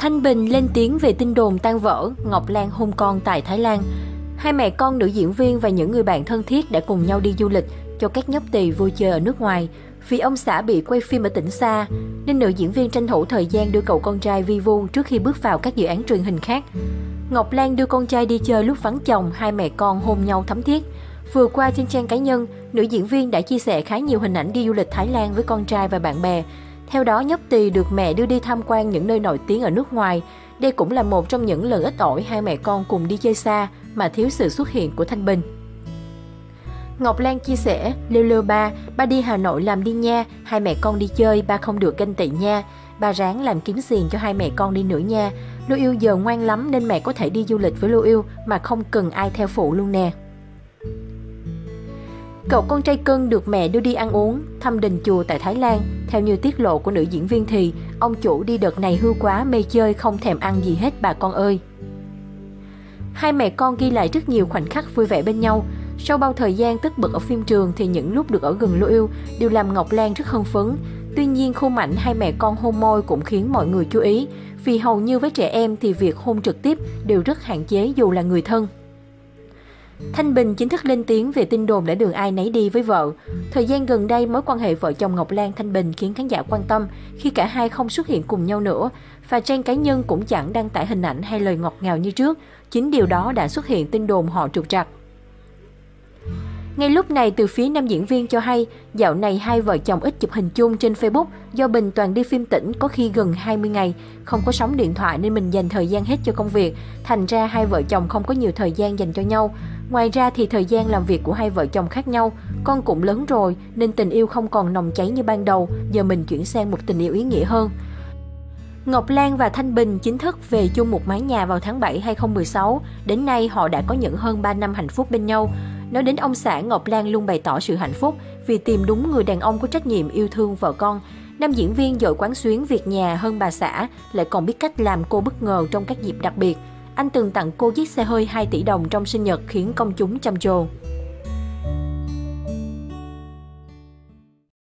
Thanh Bình lên tiếng về tin đồn tan vỡ, Ngọc Lan hôn con tại Thái Lan. Hai mẹ con nữ diễn viên và những người bạn thân thiết đã cùng nhau đi du lịch cho các nhóc tỳ vui chơi ở nước ngoài. Vì ông xã bị quay phim ở tỉnh xa, nên nữ diễn viên tranh thủ thời gian đưa cậu con trai vi vu trước khi bước vào các dự án truyền hình khác. Ngọc Lan đưa con trai đi chơi lúc vắng chồng, hai mẹ con hôn nhau thắm thiết. Vừa qua trên trang cá nhân, nữ diễn viên đã chia sẻ khá nhiều hình ảnh đi du lịch Thái Lan với con trai và bạn bè. Theo đó, nhóc tỳ được mẹ đưa đi tham quan những nơi nổi tiếng ở nước ngoài. Đây cũng là một trong những lần ít ỏi hai mẹ con cùng đi chơi xa mà thiếu sự xuất hiện của Thanh Bình. Ngọc Lan chia sẻ, lêu ba đi Hà Nội làm đi nha, hai mẹ con đi chơi, ba không được ganh tị nha. Ba ráng làm kiếm tiền cho hai mẹ con đi nữa nha. Lưu Yêu giờ ngoan lắm nên mẹ có thể đi du lịch với Lưu Yêu mà không cần ai theo phụ luôn nè. Cậu con trai cưng được mẹ đưa đi ăn uống, thăm đình chùa tại Thái Lan. Theo như tiết lộ của nữ diễn viên thì, ông chủ đi đợt này hư quá, mê chơi không thèm ăn gì hết bà con ơi. Hai mẹ con ghi lại rất nhiều khoảnh khắc vui vẻ bên nhau. Sau bao thời gian tất bật ở phim trường thì những lúc được ở gần Lưu Yêu đều làm Ngọc Lan rất hưng phấn. Tuy nhiên khung ảnh hai mẹ con hôn môi cũng khiến mọi người chú ý, vì hầu như với trẻ em thì việc hôn trực tiếp đều rất hạn chế dù là người thân. Thanh Bình chính thức lên tiếng về tin đồn đã đường ai nấy đi với vợ. Thời gian gần đây, mối quan hệ vợ chồng Ngọc Lan Thanh Bình khiến khán giả quan tâm khi cả hai không xuất hiện cùng nhau nữa, và trang cá nhân cũng chẳng đăng tải hình ảnh hay lời ngọt ngào như trước. Chính điều đó đã xuất hiện tin đồn họ trục trặc. Ngay lúc này, từ phía nam diễn viên cho hay, dạo này hai vợ chồng ít chụp hình chung trên Facebook do Bình toàn đi phim tỉnh có khi gần 20 ngày, không có sóng điện thoại nên mình dành thời gian hết cho công việc, thành ra hai vợ chồng không có nhiều thời gian dành cho nhau. Ngoài ra thì thời gian làm việc của hai vợ chồng khác nhau, con cũng lớn rồi nên tình yêu không còn nồng cháy như ban đầu, giờ mình chuyển sang một tình yêu ý nghĩa hơn. Ngọc Lan và Thanh Bình chính thức về chung một mái nhà vào tháng 7 2016, đến nay họ đã có những hơn 3 năm hạnh phúc bên nhau. Nói đến ông xã, Ngọc Lan luôn bày tỏ sự hạnh phúc vì tìm đúng người đàn ông có trách nhiệm yêu thương vợ con. Nam diễn viên giỏi quán xuyến việc nhà hơn bà xã, lại còn biết cách làm cô bất ngờ trong các dịp đặc biệt. Anh từng tặng cô chiếc xe hơi 2 tỷ đồng trong sinh nhật khiến công chúng trầm trồ.